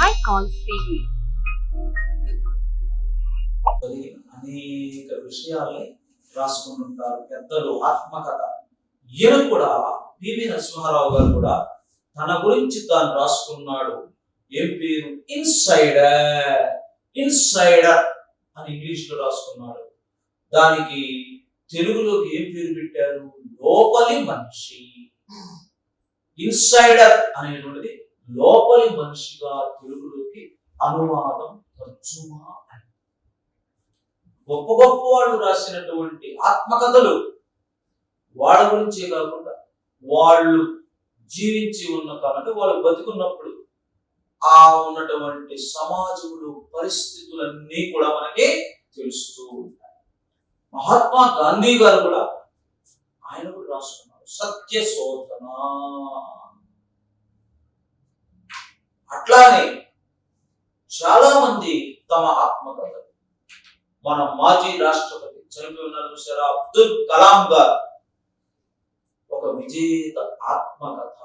high call series. అనేక విషయాల్ని రాసుకుని ఉంటారు పెద్దలు ఆత్మకథ. ఈయన కూడా పివి నరసింహారావు గారు కూడా తన గురించి తాను రాసుకున్నాడు. ఏం పేరు? ఇన్సైడర్. ఇన్సైడర్ అని ఇంగ్లీష్ లో రాసుకున్నాడు. దానికి తెలుగులోకి ఏం పేరు పెట్టారు? లోపలి మనిషి. ఇన్సైడర్ అనేటువంటిది లోపలి మనిషిగా తెలుగులోకి అనువాదం, తర్జుమా. గొప్ప గొప్ప వాళ్ళు రాసినటువంటి ఆత్మకథలు వాళ్ళ గురించే కాకుండా వాళ్ళు జీవించి ఉన్న కాలంటే వాళ్ళు బతికున్నప్పుడు ఆ ఉన్నటువంటి సమాజంలో పరిస్థితులన్నీ కూడా మనకి తెలుస్తూ ఉంటాయి. మహాత్మా గాంధీ గారు కూడా ఆయన కూడా రాసుకున్నారు సత్య శోధన. అట్లానే చాలా మంది తమ ఆత్మకథలు, మన మాజీ రాష్ట్రపతి చనిపోయి ఉన్నారు చూసారా, అబ్దుల్ కలాం గారు ఒక విజేత ఆత్మకథ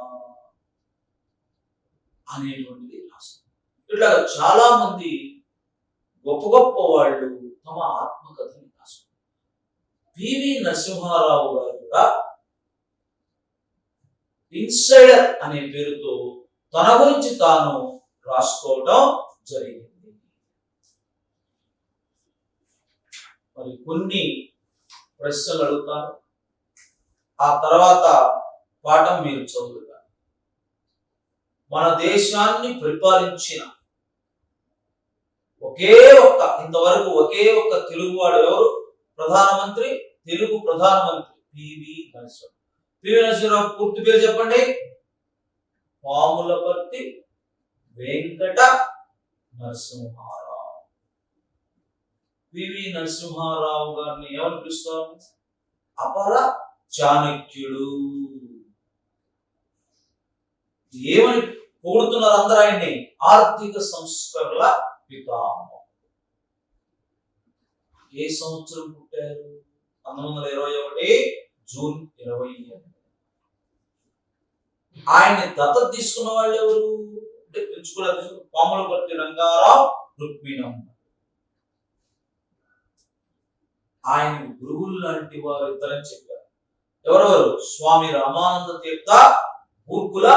అనేటువంటిది రాశారు. ఇట్లా చాలా మంది గొప్ప గొప్ప వాళ్ళు తమ ఆత్మకథని రాశారు. పివి నరసింహారావు గారు కూడా ఇన్సైడర్ అనే పేరుతో తన గురించి తాను రాసుకోవడం జరిగింది. మరి కొన్ని ప్రశ్నలు అడుగుతాను, ఆ తర్వాత పాఠం మీరు చదువుతారు. మన దేశాన్ని పరిపాలించిన ఇంతవరకు ఒకే ఒక్క తెలుగువాడు ఎవరు? ప్రధానమంత్రి, తెలుగు ప్రధానమంత్రి పివి నరసింహారావు. పివి నరసింహారావు పూర్తి పేరు చెప్పండి. పాములపర్తి వెంకట నరసింహారావు. పివి నరసింహారావు గారిని ఏమని పిలుస్తాము? అపర చాణక్యుడు. ఏమని పొగుడుతున్నారు అందరూ ఆయన్ని? ఆర్థిక సంస్కరణల పితామహుడు. ఏ సంవత్సరం పుట్టారు? 1921 జూన్ 28. ఆయన్ని దత్తత తీసుకున్న వాళ్ళు ఎవరు అంటే పెంచుకోవడానికి పాములపర్తి రంగారావు, రుక్మిణమ్మ. ఆయన గురువులు లాంటి వారు ఇద్దరని చెప్పారు. ఎవరెవరు? స్వామి రామానంద తీర్థ, బూర్గుల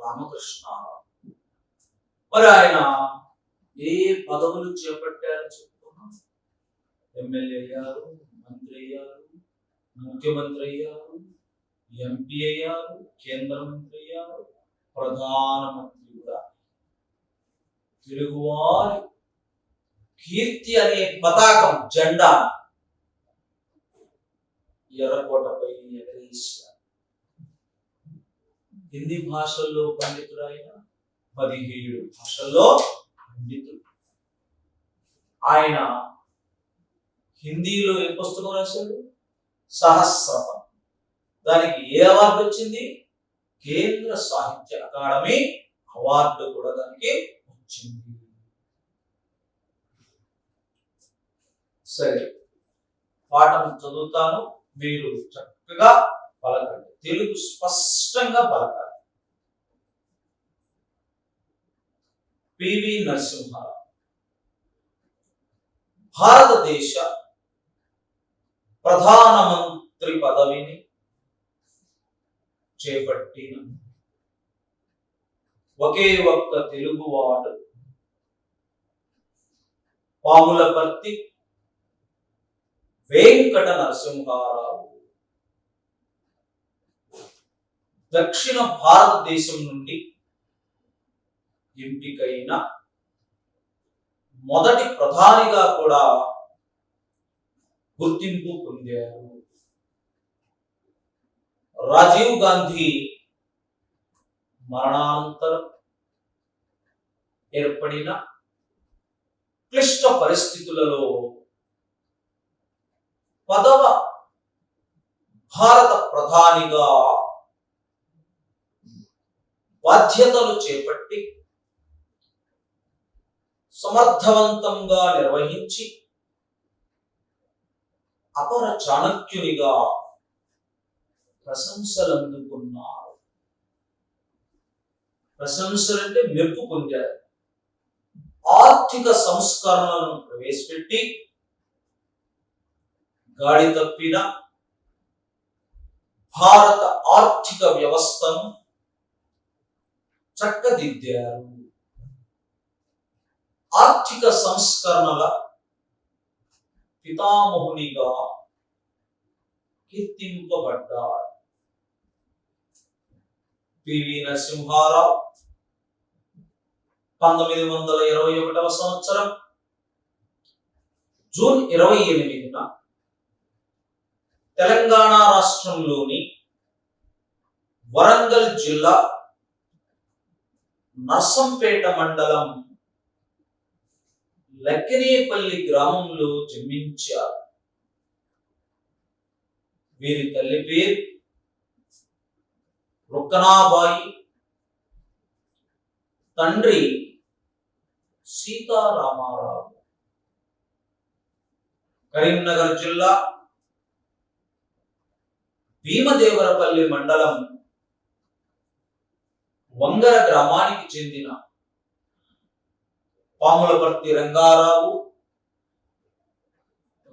రామకృష్ణారావు. మరి ఆయన ఏ పదవులు చేపట్టారని చెప్పుకున్నాం? ఎమ్మెల్యే అయ్యారు, మంత్రి అయ్యారు, ముఖ్యమంత్రి అయ్యారు, ఎంపీ అయ్యారు, కేంద్ర మంత్రి అయ్యారు, ప్రధానమంత్రి కూడా. తెలుగువారి కీర్తి అనే పతాకం, జెండా ఎర్రకోటపై ఎగరేశారు. హిందీ భాషల్లో పండితుడు ఆయన, 17 భాషల్లో పండితుడు ఆయన. హిందీలో ఏ పుస్తకం రాశాడు? సహస్రపం. దానికి ఏ అవార్డు వచ్చింది? కేంద్ర సాహిత్య అకాడమీ అవార్డు కూడా దానికి వచ్చింది. సరే, పాఠం చదువుతాను, మీరు చక్కగా పలకండి. తెలుగు స్పష్టంగా పలకాలి. పివి నరసింహారావు భారతదేశ ప్రధానమంత్రి పదవిని చేపట్టిన ఒకే ఒక్క తెలుగువాడు పాములపర్తి వెంకట నరసింహారావు. దక్షిణ భారతదేశం నుండి ఎంపికైన మొదటి ప్రధానిగా కూడా గుర్తింపు పొందారు. రాజీవ్ గాంధీ మరణానంతరం ఏర్పడిన క్లిష్ట పరిస్థితులలో 10వ భారత ప్రధానిగా బాధ్యతలు చేపట్టి సమర్థవంతంగా నిర్వహించి అపర చాణక్యునిగా ప్రశంసలు అందుకున్నారు. ప్రశంసలంటే మెప్పు పొందారు. ఆర్థిక సంస్కరణలను ప్రవేశపెట్టి గాడి తప్పిన భారత ఆర్థిక వ్యవస్థను చక్కదిద్దారు. ఆర్థిక సంస్కరణల పితామహునిగా కీర్తింపబడ్డారు. పివి నరసింహారావు 1921 సంవత్సరం జూన్ 28న తెలంగాణ రాష్ట్రంలోని వరంగల్ జిల్లా నర్సంపేట మండలం లక్కినేపల్లి గ్రామంలో జన్మించారు. వీరి తల్లి పేరు రుక్కనాబాయి, తండ్రి సీతారామారావు. కరీంనగర్ జిల్లా భీమదేవరపల్లి మండలం వంగర గ్రామానికి చెందిన పాములపర్తి రంగారావు,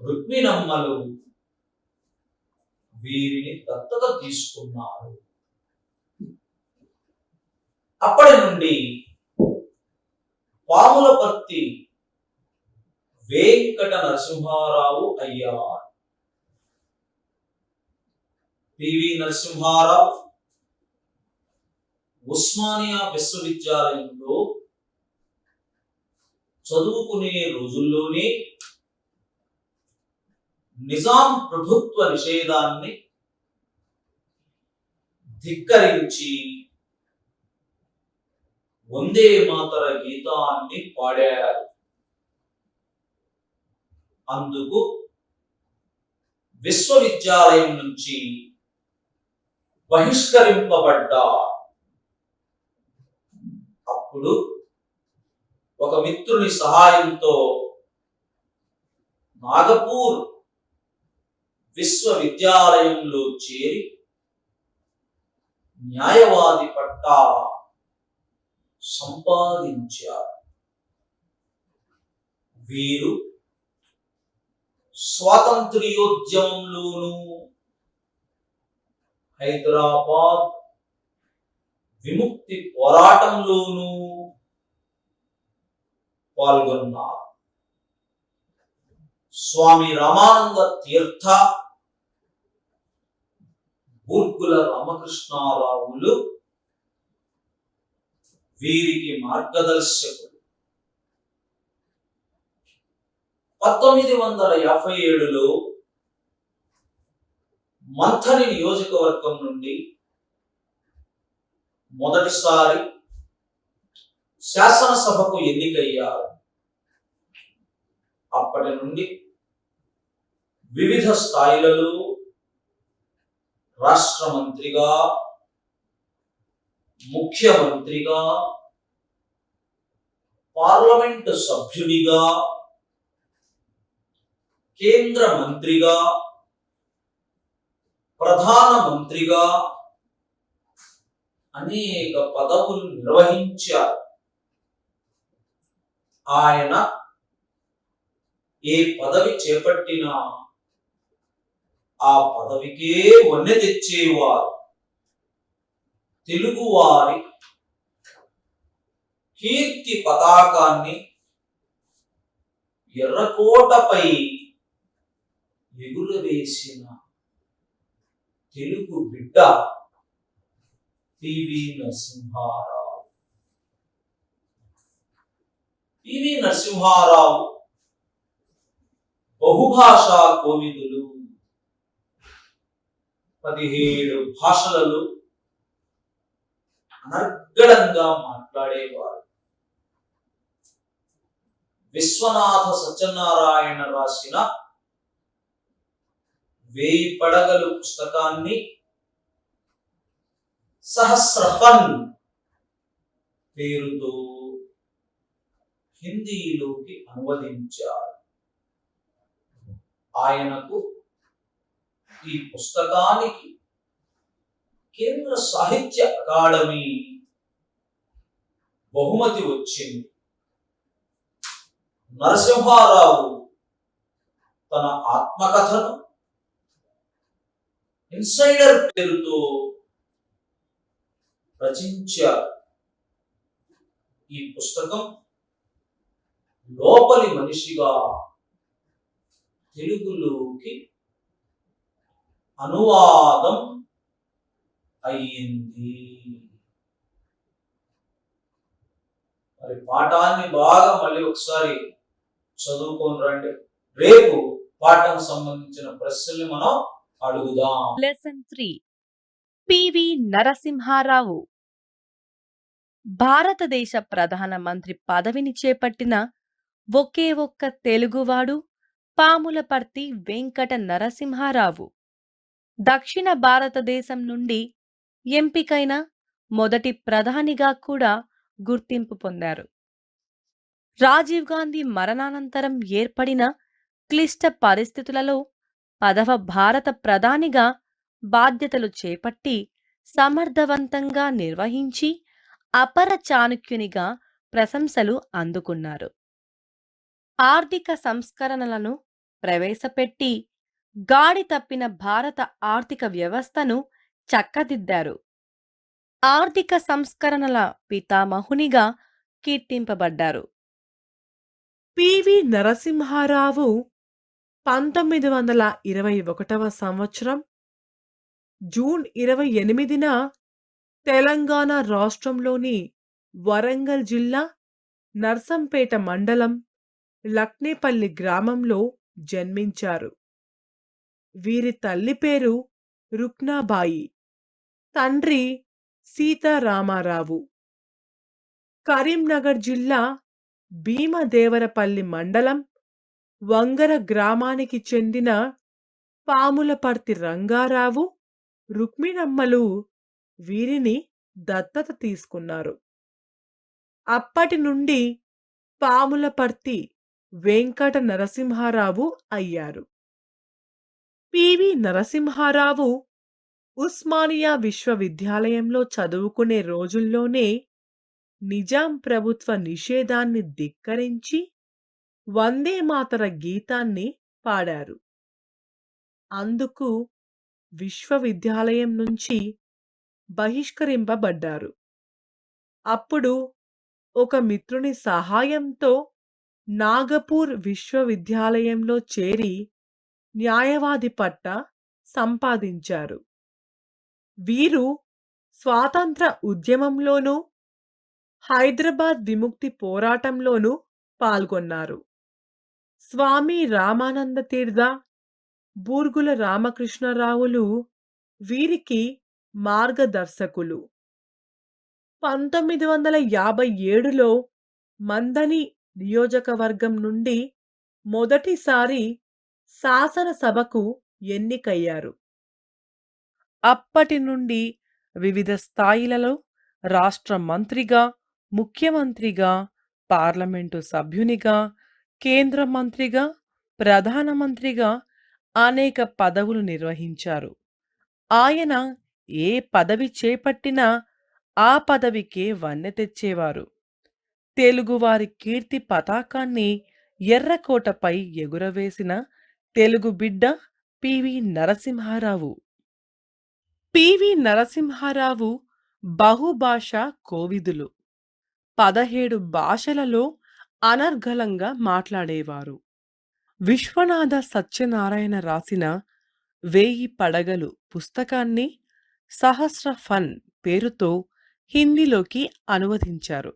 రుక్మిణమ్మలు వీరిని దత్తత తీసుకున్నారు. అప్పటి నుండి పాములపర్తి వెంకట నరసింహారావు అయ్యారు. పివి నరసింహారావు ఉస్మానియా విశ్వవిద్యాలయంలో చదువుకునే రోజుల్లోనే నిజాం ప్రభుత్వ నిషేధాన్ని ధిక్కరించి వందే మాతర గీతాన్ని పాడారు. అందుకు విశ్వవిద్యాలయం నుంచి బహిష్కరింపబడ్డారు. అప్పుడు ఒక మిత్రుని సహాయంతో నాగపూర్ విశ్వవిద్యాలయంలో చేరి న్యాయవాది పట్టా సంపాదించారు. వీరు స్వాతంత్ర్యోద్యమంలోనూ హైదరాబాద్ విముక్తి పోరాటంలోనూ పాల్గొన్నారు. స్వామి రామానంద తీర్థ, బూర్గుల రామకృష్ణారావులు వీరికి మార్గదర్శకులు. 1957లో మంథని నియోజకవర్గం నుండి మొదటిసారి శాసనసభకు ఎన్నికయ్యారు. అప్పటి నుండి వివిధ స్థాయిలలో రాష్ట్ర మంత్రిగా, ముఖ్యమంత్రిగా, పార్లమెంటు సభ్యునిగా, కేంద్ర మంత్రిగా, ప్రధానమంత్రిగా అనేక పదవులు నిర్వహించారు. ఆయన ఏ పదవి చేపట్టినా ఆ పదవికే వన్నె తెచ్చేవారు. తెలుగువారి కీర్తి పతాకాన్ని ఎర్రకోటపై ఎగురవేసిన తెలుగు బిడ్డ పివి నరసింహారావు. పివి నరసింహారావు బహుభాషా కోవిదులు. 17 భాషలలో అనర్గళంగా మాట్లాడేవారు. విశ్వనాథ సత్యనారాయణ రాసిన 1000 పడగలు పుస్తకాన్ని సహస్రఫన్ పేరుతో హిందీలోకి అనువదించారు. ఆయనకు ఈ పుస్తకానికి కేంద్ర సాహిత్య అకాడమీ బహుమతి వచ్చింది. నరసింహారావు తన ఆత్మకథను ఇన్సైడర్ పేరుతో రచించారు. ఈ పుస్తకం లోపలి మనిషిగా తెలుగులోకి అనువాదం అయ్యింది. మరి పాఠాన్ని బాగా మళ్ళీ ఒకసారి చదువుకొని రండి. రేపు పాఠం సంబంధించిన ప్రశ్నల్ని మనం అడుగుదాం. లెసన్ 3 పివి నరసింహారావు భారతదేశ ప్రధానమంత్రి పదవిని చేపట్టిన ఒకే ఒక్క తెలుగువాడు పాములపర్తి వెంకట నరసింహారావు. దక్షిణ భారతదేశం నుండి ఎంపికైన మొదటి ప్రధానిగా కూడా గుర్తింపు పొందారు. రాజీవ్ గాంధీ మరణానంతరం ఏర్పడిన క్లిష్ట పరిస్థితులలో 10వ భారత ప్రధానిగా బాధ్యతలు చేపట్టి సమర్థవంతంగా నిర్వహించి అపర చాణక్యునిగా ప్రశంసలు అందుకున్నారు. ఆర్థిక సంస్కరణలను ప్రవేశపెట్టి గాడి తప్పిన భారత ఆర్థిక వ్యవస్థను చక్కదిద్దారు. ఆర్థిక సంస్కరణల పితామహునిగా కీర్తింపబడ్డారు. పివి నరసింహారావు 1921వ సంవత్సరం జూన్ 28న తెలంగాణ రాష్ట్రంలోని వరంగల్ జిల్లా నర్సంపేట మండలం లక్నేపల్లి గ్రామంలో జన్మించారు. వీరి తల్లి పేరు రుక్నాబాయి, తండ్రి సీతారామారావు. కరీంనగర్ జిల్లా భీమదేవరపల్లి మండలం వంగర గ్రామానికి చెందిన పాములపర్తి రంగారావు, రుక్మిణమ్మలు వీరిని దత్తత తీసుకున్నారు. అప్పటి నుండి పాములపర్తి వెంకట నరసింహారావు అయ్యారు. పివి నరసింహారావు ఉస్మానియా విశ్వవిద్యాలయంలో చదువుకునే రోజుల్లోనే నిజాం ప్రభుత్వ నిషేధాన్ని ధిక్కరించి వందే మాతర గీతాన్ని పాడారు. అందుకు విశ్వవిద్యాలయం నుంచి బహిష్కరింపబడ్డారు. అప్పుడు ఒక మిత్రుని సహాయంతో నాగపూర్ విశ్వవిద్యాలయంలో చేరి న్యాయవాది పట్టా సంపాదించారు. వీరు స్వాతంత్ర ఉద్యమంలోనూ హైదరాబాద్ విముక్తి పోరాటంలోనూ పాల్గొన్నారు. స్వామి రామానంద తీర్థ, బూర్గుల రామకృష్ణరావులు వీరికి మార్గదర్శకులు. 1957లో మందని నియోజకవర్గం నుండి మొదటిసారి శాసనసభకు ఎన్నికయ్యారు. అప్పటి నుండి వివిధ స్థాయిలలో రాష్ట్ర మంత్రిగా, ముఖ్యమంత్రిగా, పార్లమెంటు సభ్యునిగా, కేంద్ర మంత్రిగా, ప్రధానమంత్రిగా అనేక పదవులు నిర్వహించారు. ఆయన ఏ పదవి చేపట్టినా ఆ పదవికే వన్నె తెచ్చేవారు. తెలుగువారి కీర్తి పతాకాన్ని ఎర్రకోటపై ఎగురవేసిన తెలుగు బిడ్డ పివి నరసింహారావు. పివి నరసింహారావు బహుభాషా కోవిదులు. 17 భాషలలో అనర్గళంగా మాట్లాడేవారు. విశ్వనాథ సత్యనారాయణ రాసిన 1000 పడగలు పుస్తకాన్ని సహస్ర ఫన్ పేరుతో హిందీలోకి అనువదించారు.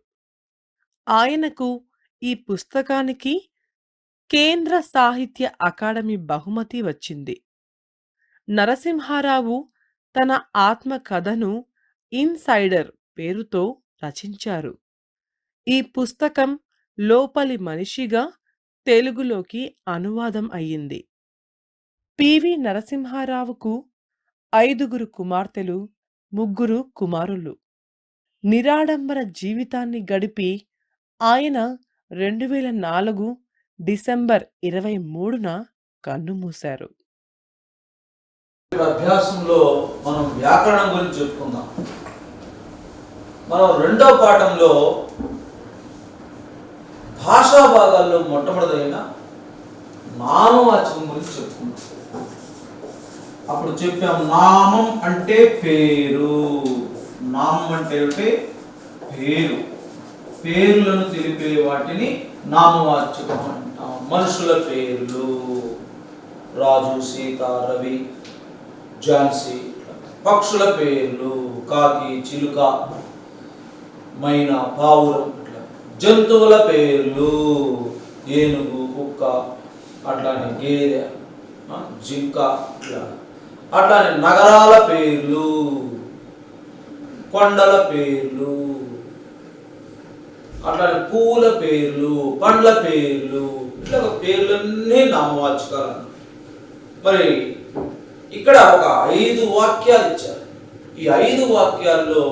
ఆయనకు ఈ పుస్తకానికి కేంద్ర సాహిత్య అకాడమీ బహుమతి వచ్చింది. నరసింహారావు తన ఆత్మకథను ఇన్సైడర్ పేరుతో రచించారు. ఈ పుస్తకం లోపలి మనిషిగా తెలుగులోకి అనువాదం అయ్యింది. పివి నరసింహారావుకు 5 కుమార్తెలు, 3 కుమారులు. నిరాడంబర జీవితాన్ని గడిపి ఆయన 2004 డిసెంబర్ 23న కన్నుమూశారు. అభ్యాసంలో మనం వ్యాకరణం గురించి చెప్పుకుందాం. మనం రెండో పాఠంలో భాషా భాగాల్లో మొట్టమొదటైన నామవాచకం గురించి చెప్పుకున్నాం. అప్పుడు చెప్పాం, నామం అంటే పేరు. నామం అంటే పేరు. పేర్లను తెలిపే వాటిని నామవాచకం అంటాం. మనుషుల పేర్లు, రాజు, సీత, రవి, ఝాన్సీ. పక్షుల పేర్లు, కాకి, చిలుక, మైనా, పావురం. ఇట్లా జంతువుల పేర్లు, ఏనుగు, కుక్క, అట్లానే గేదె, జింక. ఇట్లా అట్లానే నగరాల పేర్లు, కొండల పేర్లు, అట్లానే పూల పేర్లు, పండ్ల పేర్లు. ఇట్లా పేర్లన్నీ నామవాచకాలు. మరి ఇక్కడ ఒక 5 వాక్యాలు ఇచ్చారు. ఈ 5 వాక్యాల్లో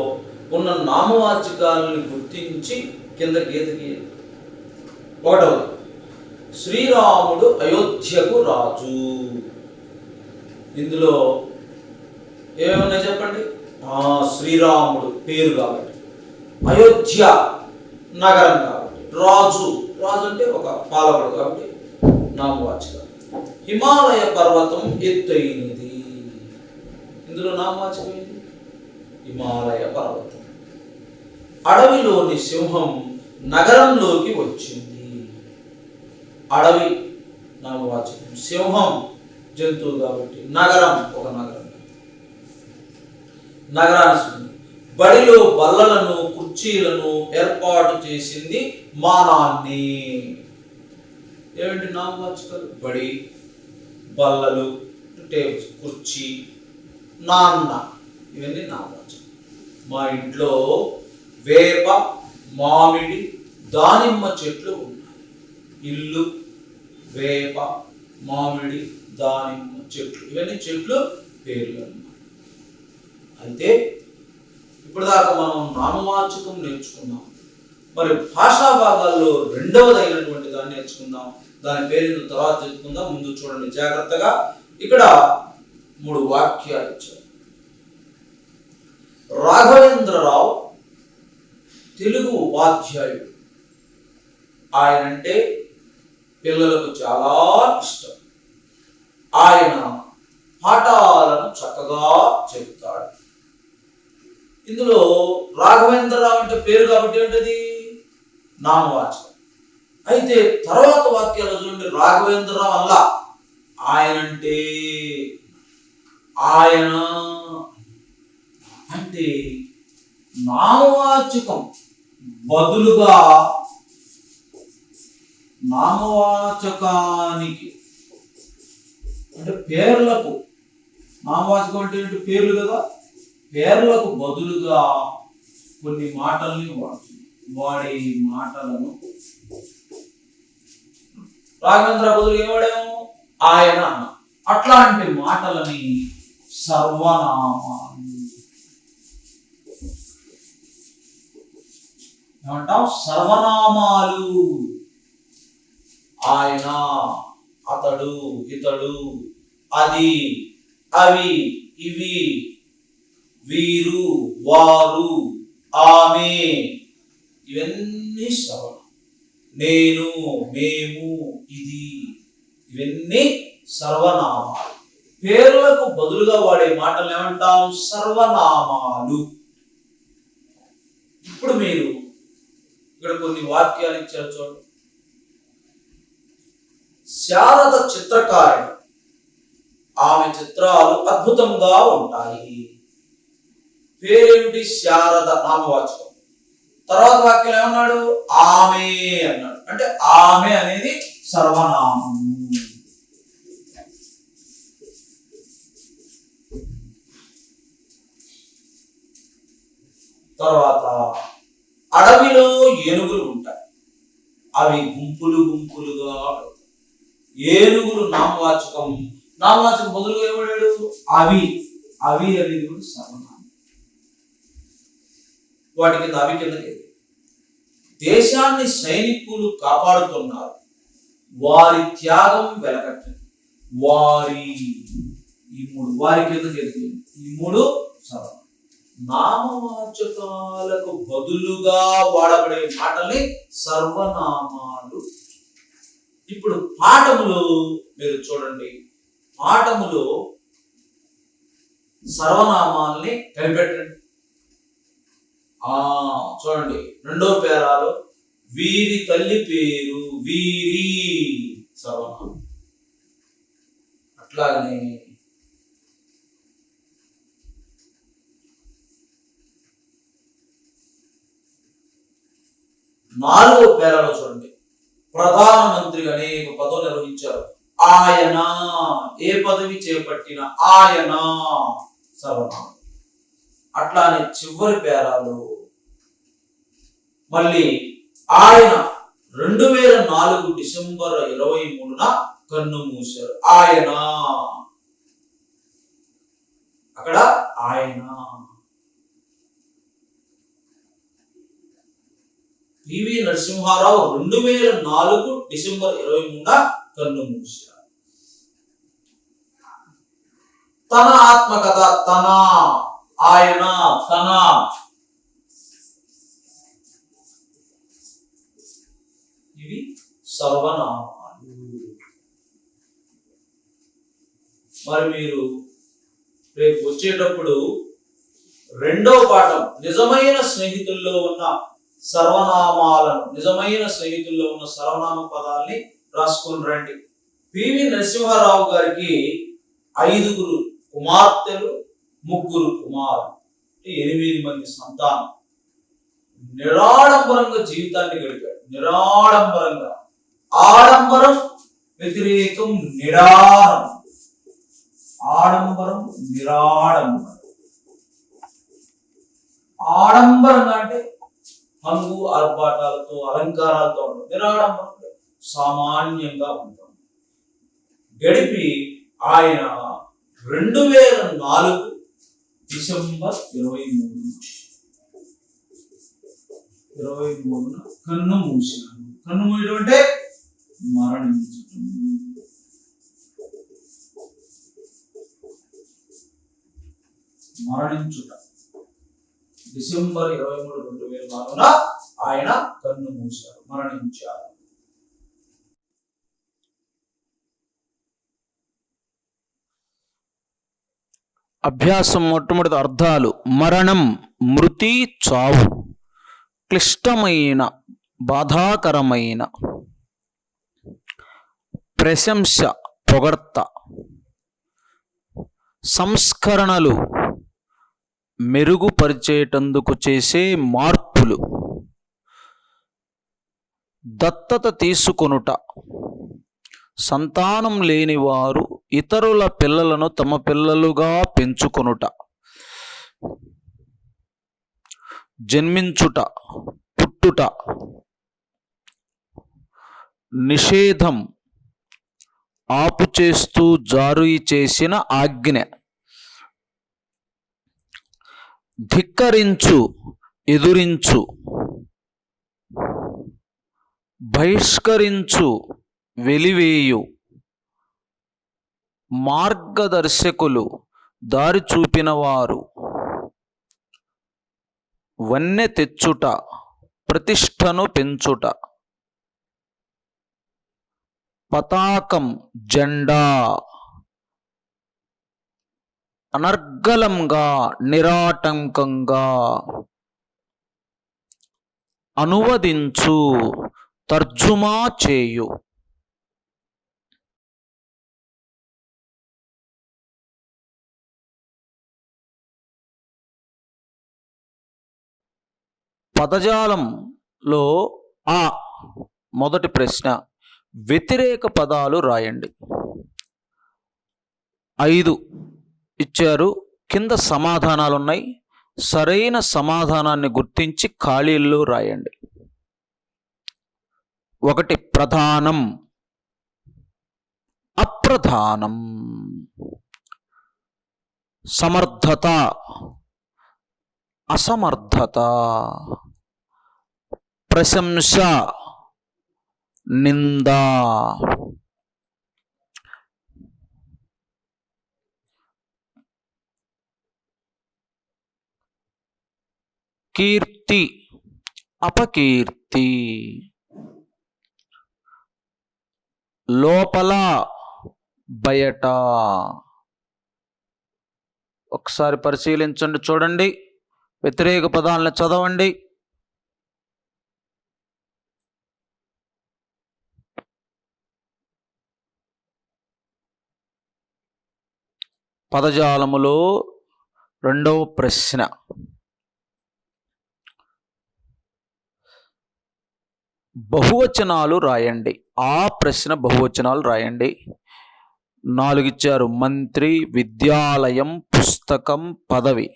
ఉన్న నామవాచకాలని గుర్తించి కింద గీత గీయండి. 1, శ్రీరాముడు అయోధ్యకు రాజు. ఇందులో ఏమన్నా చెప్పండి. శ్రీరాముడు పేరు కాబట్టి, అయోధ్య నగరం కాబట్టి, రాజు అంటే ఒక పాలకుడు కాబట్టి నామవాచకం. హిమాలయ పర్వతం ఎత్తైనది. ఇందులో నామవాచకం ఏంటి? హిమాలయ పర్వతం. అడవిలోని సింహం నగరంలోకి వచ్చింది. అడవి నామవాచకం, సింహం జంతువు కాబట్టి, నగరం ఒక నగరం. నగరాన్ని బడిలో బల్లలను, కుర్చీలను ఏర్పాటు చేసింది మానాన్ని. ఏమిటి నామవాచకాలు? బడి, బల్లలు, టేబుల్స్, కుర్చీ, నాన్న. ఇవన్నీ నామవాచకాలు. మా ఇంట్లో వేప, మామిడి, దానిమ్మ చెట్లు ఉన్నాయి. ఇల్లు, వేప, మామిడి, దానిమ్మ చెట్లు. ఇవన్నీ చెట్లు పేర్లు అన్నమాట. అయితే ఇప్పటిదాకా మనం నామవాచకం నేర్చుకున్నాం. మరి భాషా భాగాల్లో రెండవదైనటువంటి దాన్ని నేర్చుకుందాం. దాని పేరు తర్వాత చెప్పుకుందాం. ముందు చూడండి జాగ్రత్తగా. ఇక్కడ 3 వాక్యాలు ఇచ్చారు. రాఘవేంద్రరావు తెలుగు ఉపాధ్యాయుడు. ఆయనంటే పిల్లలకు చాలా ఇష్టం. ఆయన పాఠాలను చక్కగా చెప్తాడు. ఇందులో రాఘవేంద్రరావు అంటే పేరు కాబట్టి ఏంటది? నామవాచకం. అయితే తర్వాత వాక్యాలు చూడండి. రాఘవేంద్రరావు అల్లా, ఆయనంటే, ఆయన అంటే నామవాచకం బదులుగా నామవాచకానికి అంటే పేర్లకు, నామవాచకం అంటే ఏంటి? పేర్లు కదా. పేర్లకు బదులుగా కొన్ని మాటల్ని వాడుతుంది. వాడే మాటలను రాఘవేంద్ర బదులు ఏవాడాము? ఆయన. అట్లాంటి మాటలని సర్వనామాలు ఏమంటాం? సర్వనామాలు. ఆయన, అతడు, ఇతడు, అది, అవి, ఇవి, వీరు, వారు, ఆమె. ఇవన్నీ సర్వనామాలు. నేను, మేము, ఇది, ఇవన్నీ సర్వనామాలు. పేర్లకు బదులుగా వాడే మాటలు ఏమంటాం? సర్వనామాలు. ఇప్పుడు మీరు ఇక్కడ కొన్ని వాక్యాలు ఇచ్చారు చూడండి. శారద చిత్రకారిణి. ఆమె చిత్రాలు అద్భుతంగా ఉంటాయి. పేరేమిటి? శారద, నామవాచకం. తర్వాత వాక్యం ఏమన్నాడు? ఆమె అన్నాడు. అంటే ఆమె అనేది సర్వనామం. తర్వాత అడవిలో ఏనుగులు ఉంటాయి. అవి గుంపులు గుంపులుగా. ఏనుగులు నామవాచకం. నామవాచకం బదులుగా ఏమన్నాడు? అవి. అవి అనేది కూడా సర్వనామం. వాటి కింద అవి కిందకి. దేశాన్ని సైనికులు కాపాడుతున్నారు. వారి త్యాగం వెలకట్టండి. వారి. ఈ 3 వారి కిందకి. ఈ 3 సర్వనామం. నామవాచకాలకు బదులుగా వాడబడే మాటల్ని సర్వనామాలు. ఇప్పుడు పాఠములు మీరు చూడండి, పాఠములు సర్వనామాల్ని కనిపెట్టండి. చూడండి, రెండో పేరాలో వీరి తల్లి పేరు వీరి సర్వనామం. అట్లాగనే నాలుగో పేరాలో చూడండి, ప్రధానమంత్రిగా అనేక పదవులు నిర్వహించారు. ఆయన, ఏ పదవి చేపట్టిన ఆయన సర్వనామం. అట్లానే చివరి పేరాలు మళ్ళీ ఆయన 2004 డిసెంబర్ 23న కన్ను మూశారు. ఆయన, అక్కడ ఆయన. పివి నరసింహారావు 2004 డిసెంబర్ 23న కన్ను మూశారు. తన ఆత్మకథ, తన, ఆయన, తన. ఇవి సర్వనామాలు. మరి మీరు రేపు వచ్చేటప్పుడు రెండవ పాఠం నిజమైన స్నేహితుల్లో ఉన్న సర్వనామాలను, నిజమైన స్నేహితుల్లో ఉన్న సర్వనామ పదాల్ని రాసుకుని రండి. పివి నరసింహారావు గారికి 5 కుమార్తెలు, 3 కుమారులు, 8 మంది సంతానం. నిరాడంబరంగా జీవితాన్ని గడిపాడు. నిరాడంబరంగా. ఆడంబరం వ్యతిరేకం నిరాడంబరం. ఆడంబరం నిరాడంబరం. ఆడంబరంగా అంటే హంగు ఆర్భాటాలతో, అలంకారాలతో ఉండదు. నిరాడంబరం సామాన్యంగా ఉంటాం. గడిపి ఆయన 2004 డిసెంబర్ 23న కన్ను మూసినాడు. కన్ను మూయడం అంటే మరణించటం. మరణించుట. డిసెంబర్ 23, 2004న ఆయన కన్ను మూశారు, మరణించారు. అభ్యాసం మొట్టమొదటి అర్థాలు. మరణం, మృతి, చావు. క్లిష్టమైన, బాధాకరమైన. ప్రశంస, పొగడ్త. సంస్కరణలు, మెరుగుపరిచేటందుకు చేసే మార్పులు. దత్తత తీసుకొనుట. సంతానం లేని వారు ఇతరుల పిల్లలను తమ పిల్లలుగా పెంచుకొనుట. జన్మించుట, పుట్టుట. నిషేధం, ఆపుచేస్తూ జారీ చేసిన ఆజ్ఞ. ధిక్కరించు, ఎదురించు. బహిష్కరించు, వెలివేయు. మార్గదర్శకులు, దారి చూపినవారు. వన్నె తెచ్చుట, ప్రతిష్టను పెంచుట. పతాకం, జెండా. అనర్గళంగా, నిరాటంకంగా. అనువదించు, తర్జుమా చేయు. పదజాలంలో మొదటి ప్రశ్న, వ్యతిరేక పదాలు రాయండి. 5 ఇచ్చారు, కింద సమాధానాలు ఉన్నాయి. సరైన సమాధానాన్ని గుర్తించి ఖాళీల్లో రాయండి. 1 ప్రధానం, అప్రధానం. సమర్థత, అసమర్థత. ప్రశంస, నింద. కీర్తి, అపకీర్తి. లోపల, బయట. ఒకసారి పరిశీలించండి, చూడండి, వ్యతిరేక పదాలను చదవండి. పదజాలములో రెండవ ప్రశ్న, బహువచనాలు రాయండి. ఆ ప్రశ్న బహువచనాలు రాయండి. 4 ఇచ్చారు: మంత్రి, విద్యాలయం, పుస్తకం, పదవి.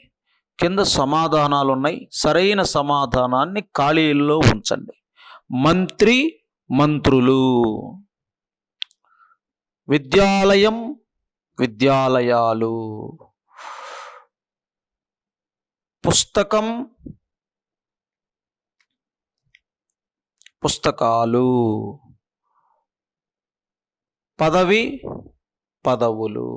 కింద సమాధానాలు ఉన్నాయి. సరైన సమాధానాన్ని ఖాళీల్లో ఉంచండి. మంత్రి, మంత్రులు. విద్యాలయం, విద్యాలయాలు. పుస్తకం, పుస్తకాలు. పదవి, పదవులు.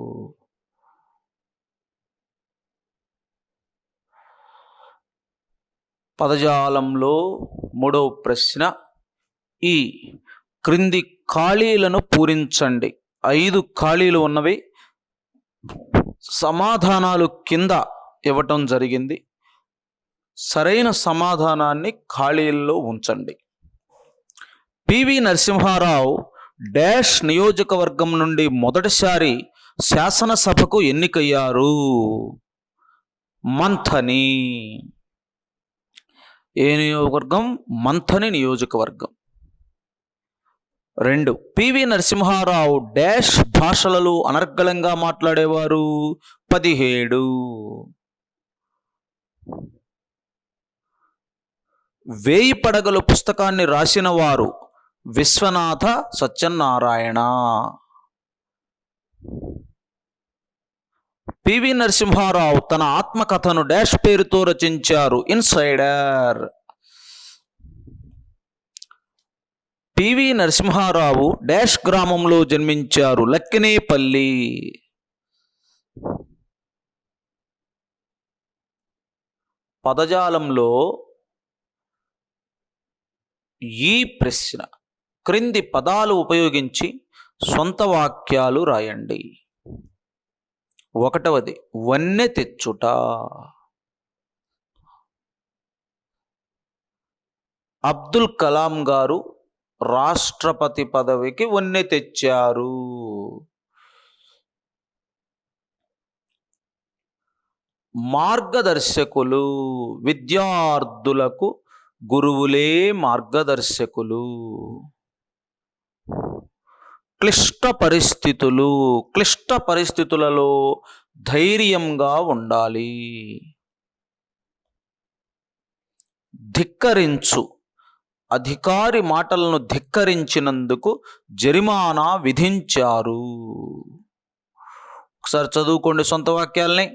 పదజాలంలో మూడవ ప్రశ్న, ఈ క్రింది ఖాళీలను పూరించండి. 5 ఖాళీలు ఉన్నవి. సమాధానాలు కింద ఇవ్వటం జరిగింది. సరైన సమాధానాన్ని ఖాళీల్లో ఉంచండి. పివి నరసింహారావు డాష్ నియోజకవర్గం నుండి మొదటిసారి శాసనసభకు ఎన్నికయ్యారు. మంథని. ఏ నియోజకవర్గం? మంథని నియోజకవర్గం. 2, పివి నరసింహారావు డాష్ భాషలలో అనర్గళంగా మాట్లాడేవారు. 17. వేయి పడగలు పుస్తకాన్ని రాసిన వారు విశ్వనాథ సత్యనారాయణ. పివి నరసింహారావు తన ఆత్మకథను డాష్ పేరుతో రచించారు. ఇన్సైడర్. పివి నరసింహారావు డాష్ గ్రామంలో జన్మించారు. లక్కినేపల్లి. పదజాలంలో ఈ ప్రశ్న క్రింది పదాలు ఉపయోగించి సొంత వాక్యాలు రాయండి. 1, వన్నె తెచ్చుట. అబ్దుల్ కలాం గారు రాష్ట్రపతి పదవికి వన్నె తెచ్చారు. మార్గదర్శకులు. విద్యార్థులకు గురువులే మార్గదర్శకులు. క్లిష్ట పరిస్థితులు. క్లిష్ట పరిస్థితులలో ధైర్యంగా ఉండాలి. ధిక్కరించు. అధికారి మాటలను ధిక్కరించినందుకు జరిమానా విధించారు. ఒకసారి చదువుకోండి సొంత వాక్యాల్ని.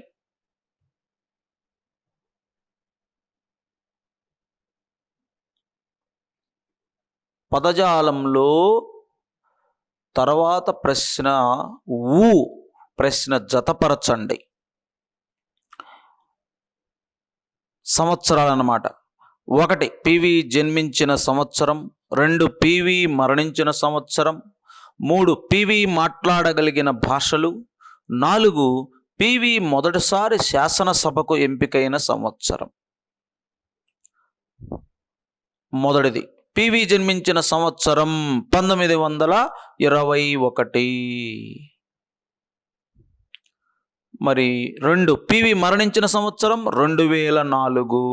పదజాలంలో తర్వాత ప్రశ్న ప్రశ్న జతపరచండి. సంవత్సరాలు అన్నమాట. 1, పివి జన్మించిన సంవత్సరం. 2, పివి మరణించిన సంవత్సరం. 3, పివి మాట్లాడగలిగిన భాషలు. 4, పివి మొదటిసారి శాసనసభకు ఎంపికైన సంవత్సరం. మొదటిది, పివి జన్మించిన సంవత్సరం 1921. మరి 2, పివి మరణించిన సంవత్సరం 2004.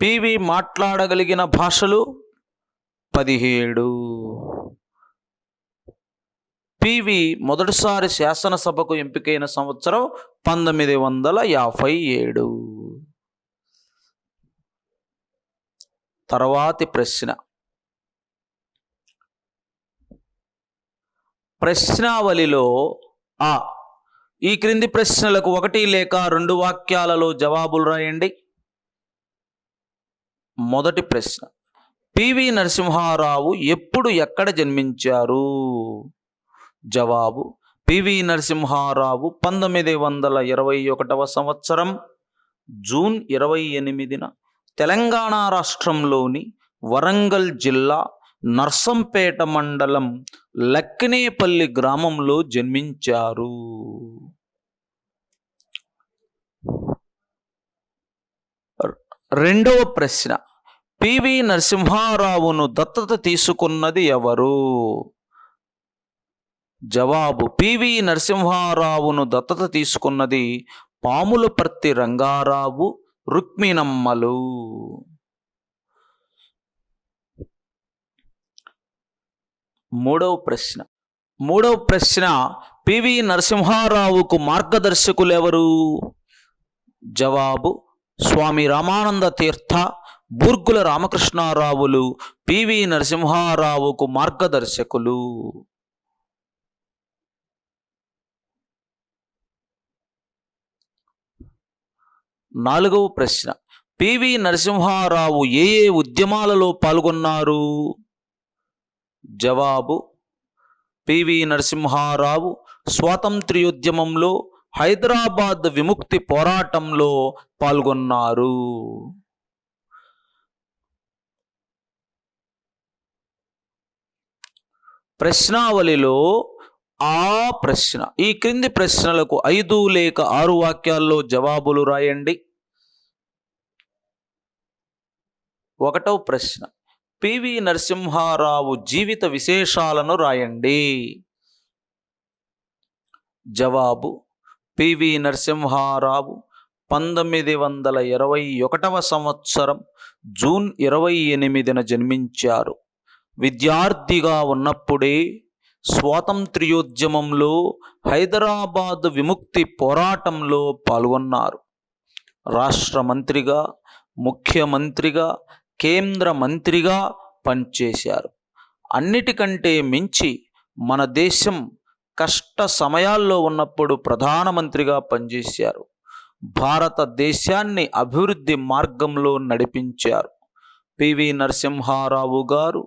పివి మాట్లాడగలిగిన భాషలు 17. పివి మొదటిసారి శాసనసభకు ఎంపికైన సంవత్సరం 1957. తర్వాతి ప్రశ్న. ప్రశ్నావళిలో ఈ క్రింది ప్రశ్నలకు 1 లేక 2 వాక్యాలలో జవాబులు రాయండి. మొదటి ప్రశ్న, పివి నరసింహారావు ఎప్పుడు ఎక్కడ జన్మించారు? జవాబు, పివి నరసింహారావు 1921 సంవత్సరం జూన్ 28న తెలంగాణ రాష్ట్రంలోని వరంగల్ జిల్లా నర్సంపేట మండలం లక్కినేపల్లి గ్రామంలో జన్మించారు. రెండవ ప్రశ్న, పివి నరసింహారావును దత్తత తీసుకున్నది ఎవరు? జవాబు, పివి నరసింహారావును దత్తత తీసుకున్నది పాములపర్తి రంగారావు, రుక్మిణమ్మలు. మూడవ ప్రశ్న పివి నరసింహారావుకు మార్గదర్శకులు ఎవరు? జవాబు, స్వామి రామానంద తీర్థ, బూర్గుల రామకృష్ణారావులు పివి నరసింహారావుకు మార్గదర్శకులు. నాలుగవ ప్రశ్న, పివి నరసింహారావు ఏ ఉద్యమాలలో పాల్గొన్నారు? జవాబు, పివి నరసింహారావు స్వాతంత్ర్యోద్యమంలో, హైదరాబాద్ విముక్తి పోరాటంలో పాల్గొన్నారు. ప్రశ్నావళిలో ఈ క్రింది ప్రశ్నలకు 5 లేక 6 వాక్యాల్లో జవాబులు రాయండి. 1వ ప్రశ్న, పివి నరసింహారావు జీవిత విశేషాలను రాయండి. జవాబు, పివి నరసింహారావు 1921వ సంవత్సరం జూన్ 28న జన్మించారు. విద్యార్థిగా ఉన్నప్పుడే స్వాతంత్ర్యోద్యమంలో, హైదరాబాద్ విముక్తి పోరాటంలో పాల్గొన్నారు. రాష్ట్ర మంత్రిగా, ముఖ్యమంత్రిగా, కేంద్ర మంత్రిగా పనిచేశారు. అన్నిటికంటే మించి మన దేశం కష్ట సమయాల్లో ఉన్నప్పుడు ప్రధానమంత్రిగా పనిచేశారు. భారతదేశాన్ని అభివృద్ధి మార్గంలో నడిపించారు. పివి నరసింహారావు గారు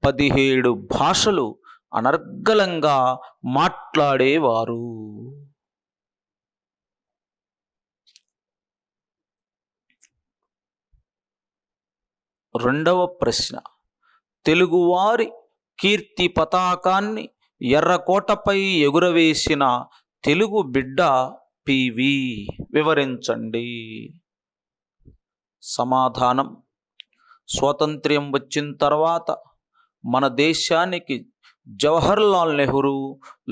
17 భాషలు అనర్గళంగా మాట్లాడేవారు. రెండవ ప్రశ్న, తెలుగువారి కీర్తి పతాకాన్ని ఎర్రకోటపై ఎగురవేసిన తెలుగు బిడ్డ పివి, వివరించండి. సమాధానం, స్వాతంత్ర్యం వచ్చిన తర్వాత మన దేశానికి జవహర్లాల్ నెహ్రూ,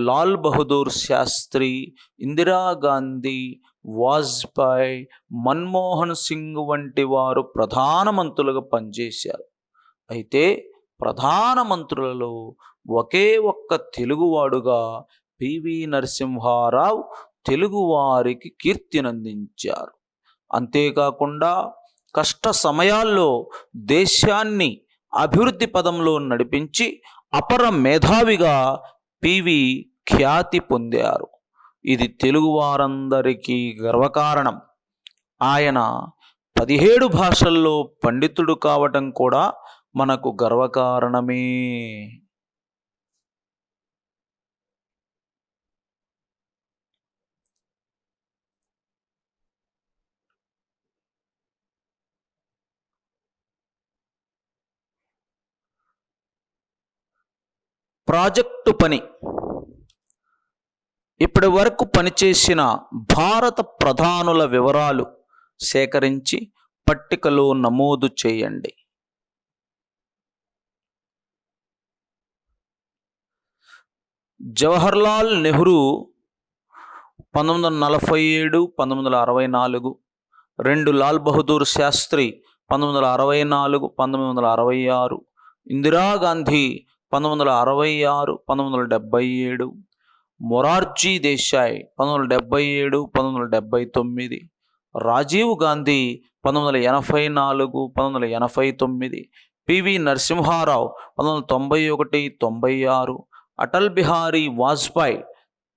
లాల్ బహదూర్ శాస్త్రి, ఇందిరాగాంధీ, వాజ్పేయి, మన్మోహన్ సింగ్ వంటి వారు ప్రధానమంత్రులుగా పనిచేశారు. అయితే ప్రధానమంత్రులలో ఒకే ఒక్క తెలుగువాడుగా పివి నరసింహారావు తెలుగువారికి కీర్తినందించారు. అంతేకాకుండా కష్ట సమయాల్లో దేశాన్ని అభివృద్ధి పదంలో నడిపించి అపర మేధావిగా పివి ఖ్యాతి పొందారు. ఇది తెలుగువారందరికీ గర్వకారణం. ఆయన 17 భాషల్లో పండితుడు కావటం కూడా మనకు గర్వకారణమే. ప్రాజెక్టు పని. ఇప్పటి వరకు పనిచేసిన భారత ప్రధానుల వివరాలు సేకరించి పట్టికలో నమోదు చేయండి. జవహర్లాల్ నెహ్రూ 1947, 1964. 2 లాల్ బహదూర్ శాస్త్రి 1964, 1966. ఇందిరాగాంధీ 1966, 1977. మొరార్జీ దేశాయ్ 1977, 1979. రాజీవ్ గాంధీ 1984, 1989. పివి నరసింహారావు 1991, 96. అటల్ బిహారీ వాజ్పేయి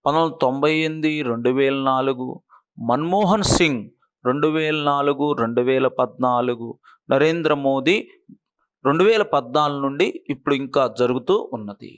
1998, 2004. మన్మోహన్ సింగ్ 2004, 2014. నరేంద్ర మోదీ 2014 నుండి ఇప్పుడు ఇంకా జరుగుతూ ఉన్నది.